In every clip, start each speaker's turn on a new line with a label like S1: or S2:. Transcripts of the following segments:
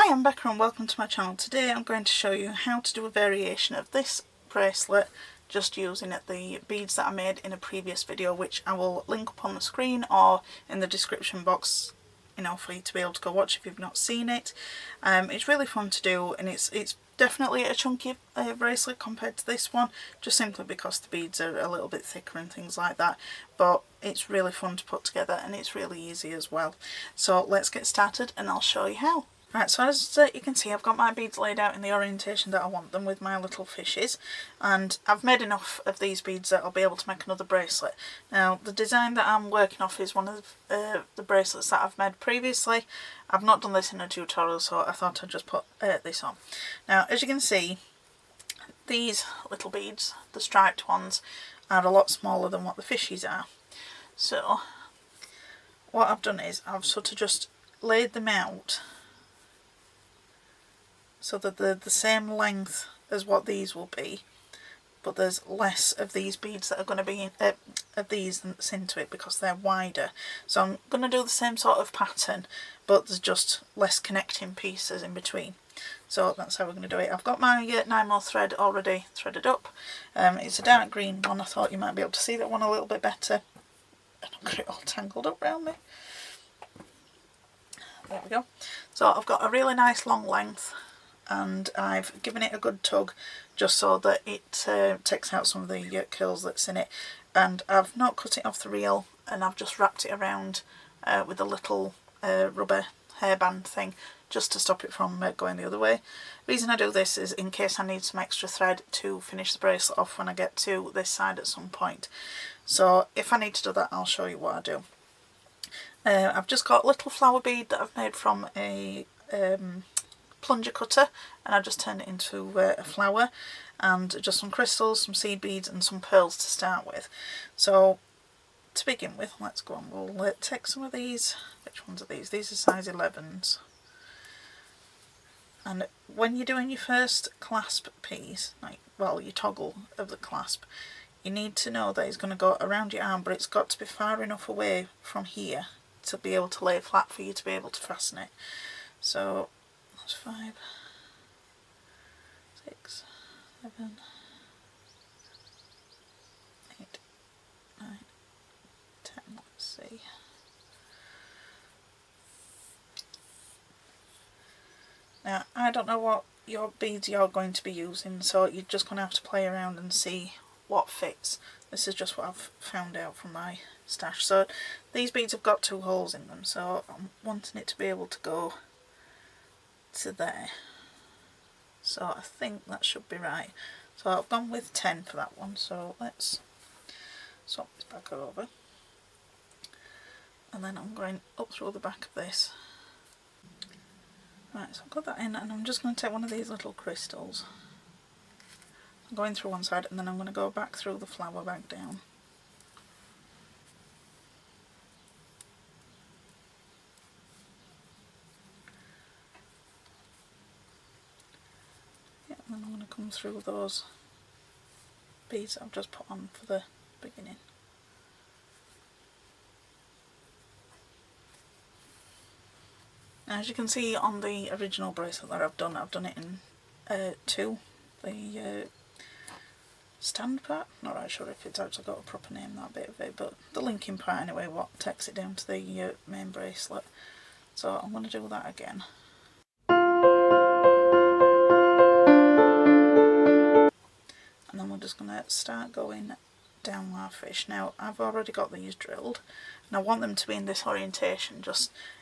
S1: Hi, I'm Becca and welcome to my channel. Today I'm going to show you how to do a variation of this bracelet just using the beads that I made in a previous video, which I will link up on the screen or in the description box, you know, for you to be able to go watch if you've not seen it. It's really fun to do, and it's definitely a chunky bracelet compared to this one, just simply because the beads are a little bit thicker and things like that, but it's really fun to put together and it's really easy as well. So let's get started and I'll show you how. Right, so as you can see, I've got my beads laid out in the orientation that I want them with my little fishes, and I've made enough of these beads that I'll be able to make another bracelet. Now, the design that I'm working off is one of the bracelets that I've made previously. I've not done this in a tutorial, so I thought I'd just put this on. Now, as you can see, these little beads, the striped ones, are a lot smaller than what the fishies are. So, what I've done is I've sort of just laid them out so that they're the same length as what these will be, but there's less of these beads that are going to be of these that's into it because they're wider. So I'm going to do the same sort of pattern, but there's just less connecting pieces in between. So that's how we're going to do it. I've got my 9mm thread already threaded up. It's a dark green one. I thought you might be able to see that one a little bit better. And I've got it all tangled up around me. There we go. So I've got a really nice long length, and I've given it a good tug just so that it takes out some of the curls that's in it, and I've not cut it off the reel, and I've just wrapped it around with a little rubber hairband thing just to stop it from going the other way. The reason I do this is in case I need some extra thread to finish the bracelet off when I get to this side at some point. So if I need to do that, I'll show you what I do. I've just got a little flower bead that I've made from a plunger cutter, and I just turned it into a flower, and just some crystals, some seed beads and some pearls to start with. So to begin with, let's go on, we'll take some of these. Which ones are these? These are size 11s. And when you're doing your first clasp piece, like, well, your toggle of the clasp, you need to know that it's going to go around your arm, but it's got to be far enough away from here to be able to lay flat for you to be able to fasten it. So that's 5, 6, 7, 8, 9, 10, let's see. Now, I don't know what your beads you're going to be using, so you're just going to have to play around and see what fits. This is just what I've found out from my stash. So these beads have got 2 holes in them, so I'm wanting it to be able to go to there. So I think that should be right. So I've gone with 10 for that one, so let's swap this back over. And then I'm going up through the back of this. Right, so I've got that in, and I'm just going to take one of these little crystals. I'm going through one side, and then I'm going to go back through the flower back down. Yeah, and then I'm going to come through those beads that I've just put on for the beginning. Now, as you can see on the original bracelet that I've done it in 2. The stand part, not right sure if it's actually got a proper name, that bit of it, but the linking part anyway, what takes it down to the main bracelet. So I'm going to do that again. And then we're just going to start going down our fish. Now, I've already got these drilled, and I want them to be in this orientation.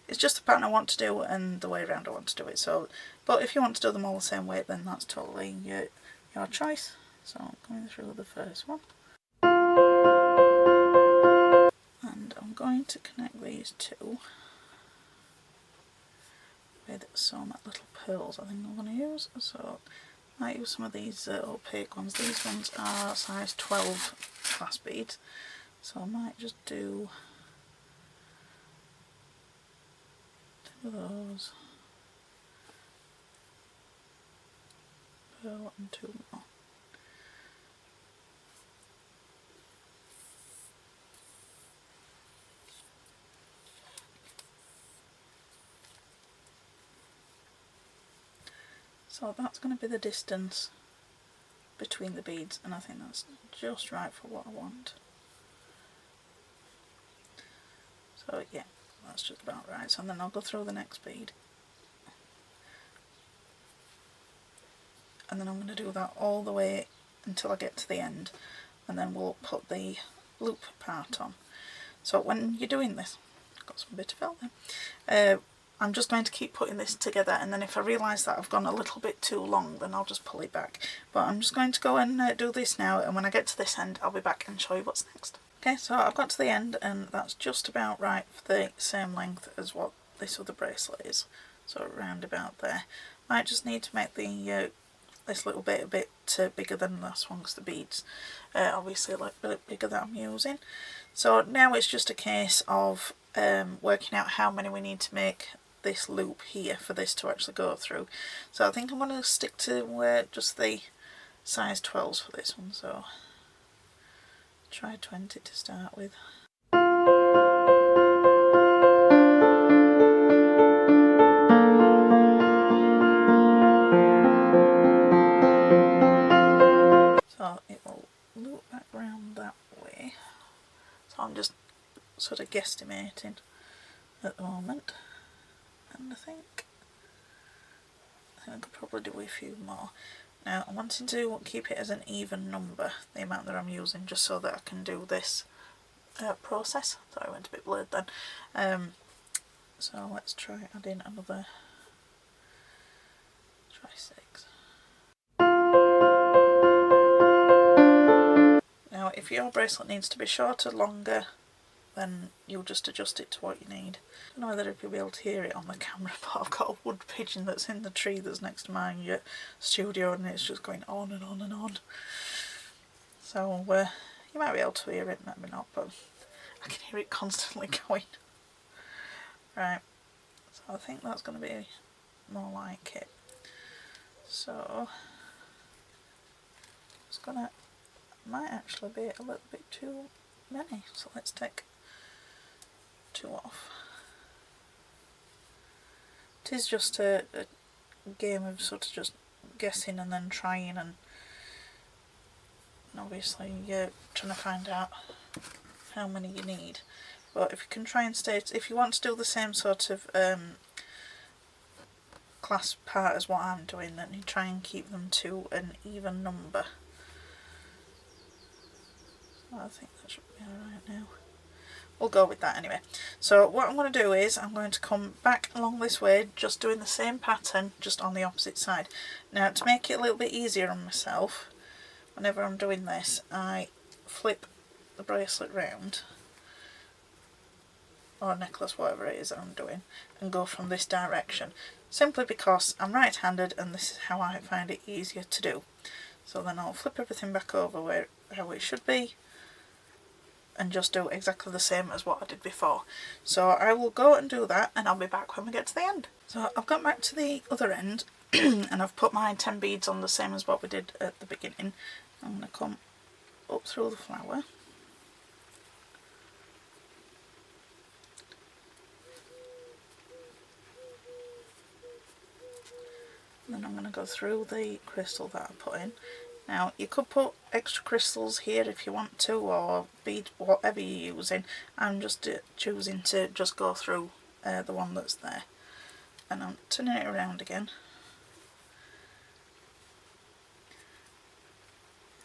S1: It's just the pattern I want to do and the way around I want to do it. So, but if you want to do them all the same way, then that's totally your choice. So I'm going through the first one, and I'm going to connect these 2 with some little pearls I think I'm going to use. So I might use some of these opaque ones. These ones are size 12 clasp beads, so I might just do 2 of those, pearl and 2 more. So that's going to be the distance between the beads, and I think that's just right for what I want. So yeah, that's just about right. So then I'll go through the next bead, and then I'm going to do that all the way until I get to the end, and then we'll put the loop part on. So when you're doing this, got some bit of felt there, I'm just going to keep putting this together, and then if I realise that I've gone a little bit too long, then I'll just pull it back. But I'm just going to go and do this now, and when I get to this end I'll be back and show you what's next. Okay, so I've got to the end, and that's just about right for the same length as what this other bracelet is, so around about there. Might just need to make the this little bit a bit bigger than the last one, because the beads obviously a little bit bigger that I'm using. So now it's just a case of working out how many we need to make this loop here for this to actually go through. So I think I'm going to stick to just the size 12s for this one, so try 20 to start with. So it will loop back round that way. So I'm just sort of guesstimating at the moment, and I think I could probably do a few more. Now I'm wanting to keep it as an even number, the amount that I'm using, just so that I can do this process. Sorry, I went a bit blurred then. So let's try adding another, try 6. Now if your bracelet needs to be shorter, longer, then you'll just adjust it to what you need. I don't know whether you'll be able to hear it on the camera, but I've got a wood pigeon that's in the tree that's next to my studio, and it's just going on and on and on. So you might be able to hear it, maybe not, but I can hear it constantly going. Right, so I think that's going to be more like it. So it's gonna, might actually be a little bit too many, so let's take 2 off. It is just a game of sort of just guessing and then trying, and obviously you're trying to find out how many you need. But if you can try and stay, if you want to do the same sort of clasp part as what I'm doing, then you try and keep them to an even number. So I think that should be alright now. We'll go with that anyway. So what I'm going to do is I'm going to come back along this way, just doing the same pattern, just on the opposite side. Now to make it a little bit easier on myself, whenever I'm doing this, I flip the bracelet round, or necklace, whatever it is that I'm doing, and go from this direction, simply because I'm right-handed and this is how I find it easier to do. So then I'll flip everything back over how it should be, and just do exactly the same as what I did before. So I will go and do that, and I'll be back when we get to the end. So I've got back to the other end and I've put my 10 beads on the same as what we did at the beginning. I'm going to come up through the flower, and then I'm going to go through the crystal that I put in. Now you could put extra crystals here if you want to, or bead, whatever you're using. I'm just choosing to just go through the one that's there, and I'm turning it around again,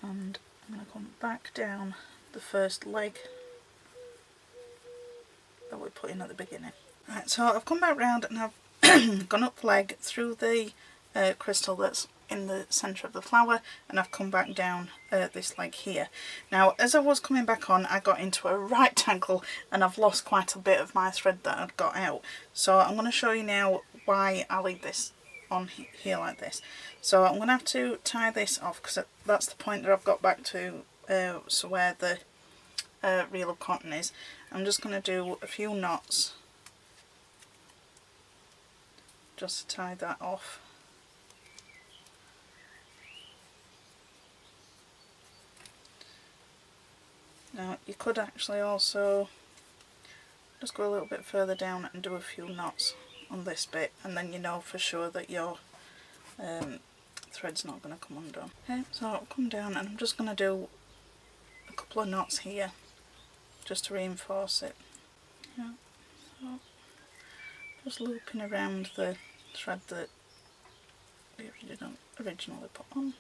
S1: and I'm going to come back down the first leg that we put in at the beginning. Right, so I've come back round and I've gone up the leg through the crystal that's in the centre of the flower, and I've come back down this leg here. Now as I was coming back on, I got into a right tangle and I've lost quite a bit of my thread that I'd got out. So I'm going to show you now why I leave this on here like this. So I'm going to have to tie this off, because that's the point that I've got back to, so where the reel of cotton is. I'm just going to do a few knots just to tie that off. Now you could actually also just go a little bit further down and do a few knots on this bit, and then you know for sure that your thread's not going to come undone. Okay, so I'll come down and I'm just going to do a couple of knots here just to reinforce it. Yeah, so just looping around the thread that we originally put on.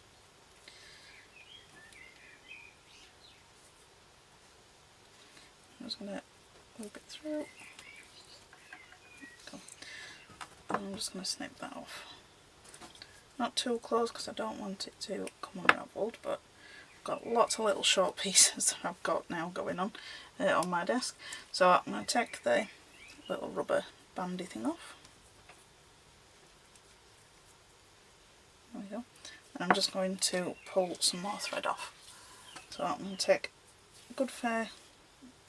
S1: I'm just going to loop it through. And I'm just going to snip that off. Not too close because I don't want it to come unravelled, but I've got lots of little short pieces that I've got now going on my desk. So I'm going to take the little rubber bandy thing off. There we go. And I'm just going to pull some more thread off. So I'm going to take a good fair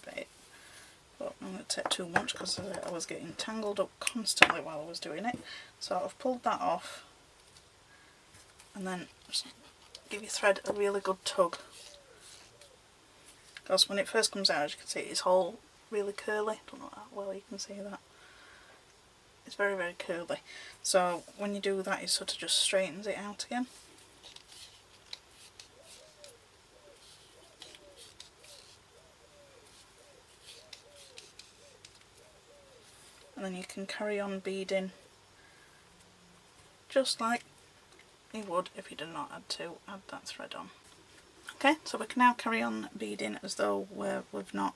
S1: bit, but I'm going to take too much because I was getting tangled up constantly while I was doing it. So I've pulled that off, and then just give your thread a really good tug, because when it first comes out, as you can see, it's all really curly. I don't know how well you can see that. It's very, very curly. So when you do that, it sort of just straightens it out again. And then you can carry on beading just like you would if you did not add that thread on. Okay, so we can now carry on beading as though we've not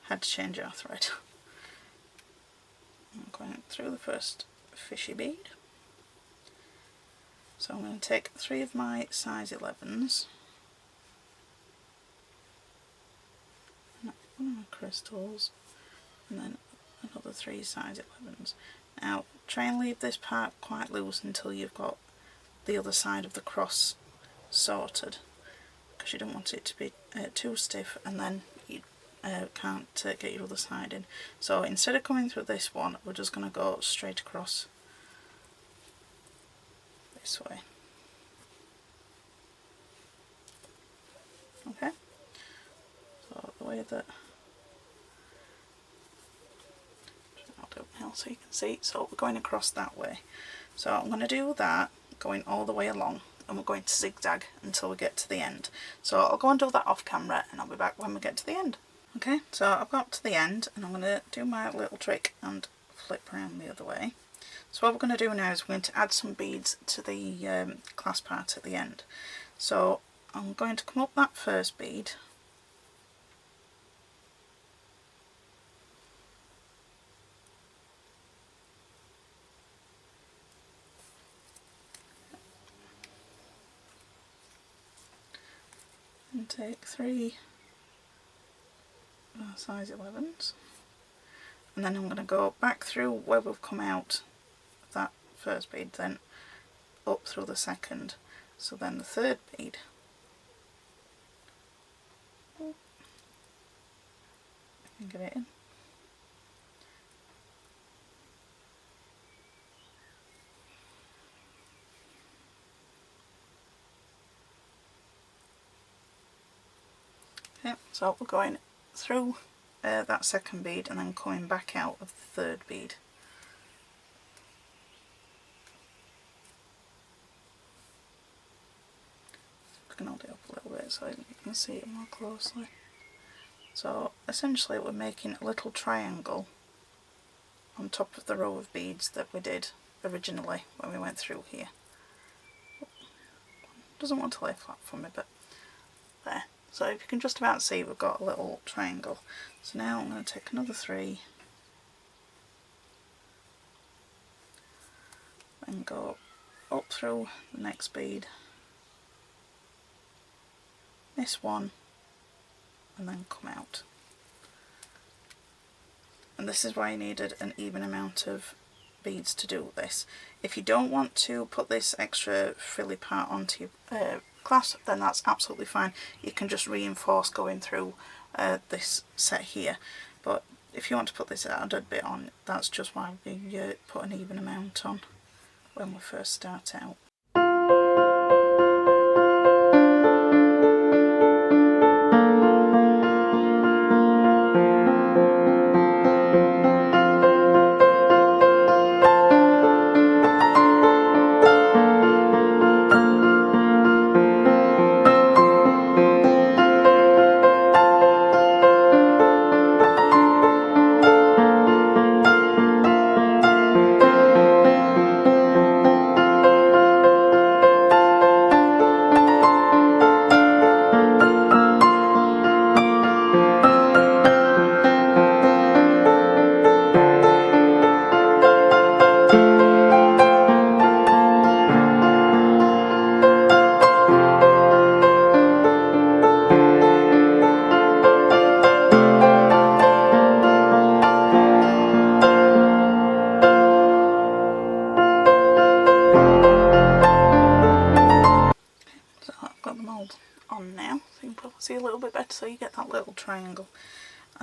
S1: had to change our thread. I'm going through the first fishy bead. So I'm going to take 3 of my size 11s, one of my crystals, and then another 3 size 11s. Now try and leave this part quite loose until you've got the other side of the cross sorted, because you don't want it to be too stiff and then you can't get your other side in. So instead of coming through this one, we're just going to go straight across this way. Okay, so the way that I'll do it now so you can see, so we're going across that way. So I'm going to do that going all the way along, and we're going to zigzag until we get to the end. So I'll go and do that off camera and I'll be back when we get to the end. Okay, so I've got to the end and I'm going to do my little trick and flip around the other way. So what we're going to do now is we're going to add some beads to the clasp part at the end. So I'm going to come up that first bead, and take 3 size 11s, and then I'm going to go back through where we've come out of that first bead, then up through the second, so then the third bead, I can get it in, okay, so we're going through that second bead and then coming back out of the third bead. I can hold it up a little bit so you can see it more closely. So essentially we're making a little triangle on top of the row of beads that we did originally when we went through here. Doesn't want to lay flat for me, but there. So if you can just about see, we've got a little triangle. So now I'm going to take another 3 and go up through the next bead, this one, and then come out. And this is why you needed an even amount of beads to do this. If you don't want to put this extra frilly part onto your clasp, then that's absolutely fine. You can just reinforce going through this set here, but if you want to put this added bit on, that's just why we put an even amount on when we first start out.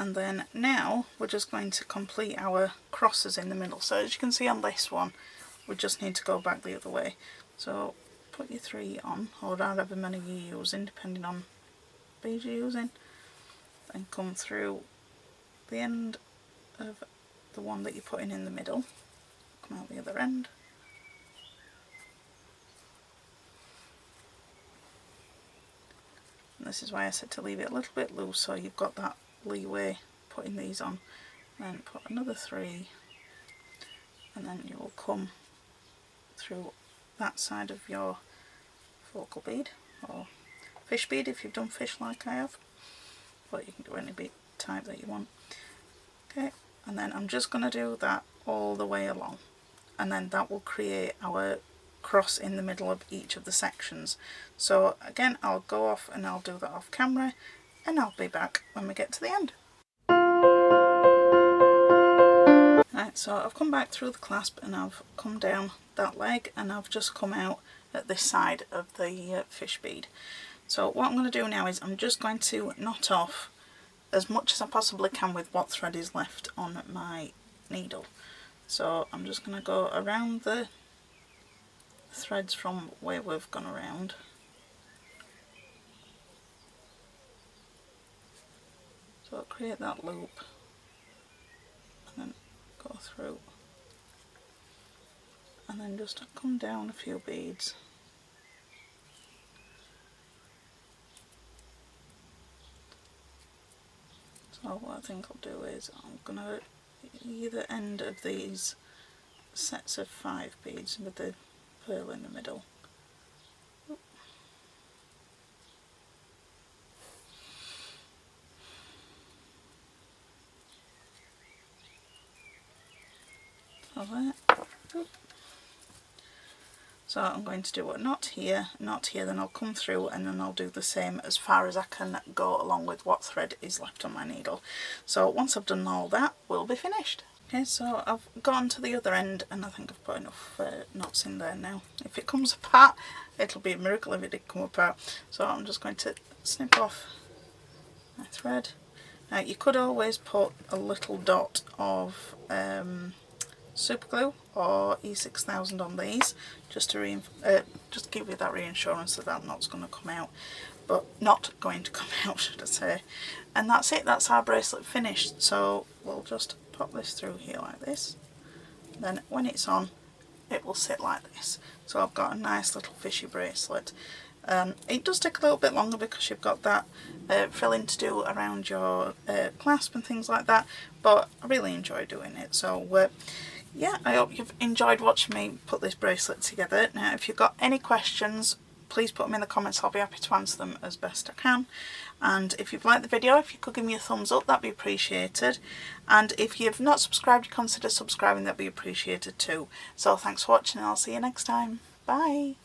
S1: And then now we're just going to complete our crosses in the middle. So as you can see on this one, we just need to go back the other way. So put your 3 on, or however many you're using, depending on beads you're using. Then come through the end of the one that you're putting in the middle. Come out the other end. And this is why I said to leave it a little bit loose, so you've got that leeway putting these on. Then put another 3, and then you will come through that side of your focal bead, or fish bead if you've done fish like I have, but you can do any bead type that you want. Okay, and then I'm just going to do that all the way along, and then that will create our cross in the middle of each of the sections. So again, I'll go off and I'll do that off camera, and I'll be back when we get to the end. Right, so I've come back through the clasp and I've come down that leg, and I've just come out at this side of the fish bead. So what I'm going to do now is I'm just going to knot off as much as I possibly can with what thread is left on my needle. So I'm just going to go around the threads from where we've gone around. So I'll create that loop and then go through, and then just come down a few beads. So what I think I'll do is I'm going to either end of these sets of 5 beads with the pearl in the middle. So there. So I'm going to do a knot here, then I'll come through, and then I'll do the same as far as I can go along with what thread is left on my needle. So once I've done all that, we'll be finished. Okay, so I've gone to the other end, and I think I've put enough knots in there now. If it comes apart, it'll be a miracle if it did come apart. So I'm just going to snip off my thread. Now you could always put a little dot of super glue or E6000 on these, just to just give you that reassurance that that knot's going to come out, but not going to come out, should I say. And that's it, that's our bracelet finished. So we'll just pop this through here like this, then when it's on it will sit like this. So I've got a nice little fishy bracelet. It does take a little bit longer because you've got that frilling to do around your clasp and things like that, but I really enjoy doing it. So yeah, I hope you've enjoyed watching me put this bracelet together. Now if you've got any questions, please put them in the comments. I'll be happy to answer them as best I can. And if you've liked the video, if you could give me a thumbs up, that'd be appreciated. And if you've not subscribed, consider subscribing, that'd be appreciated too. So thanks for watching, and I'll see you next time. Bye.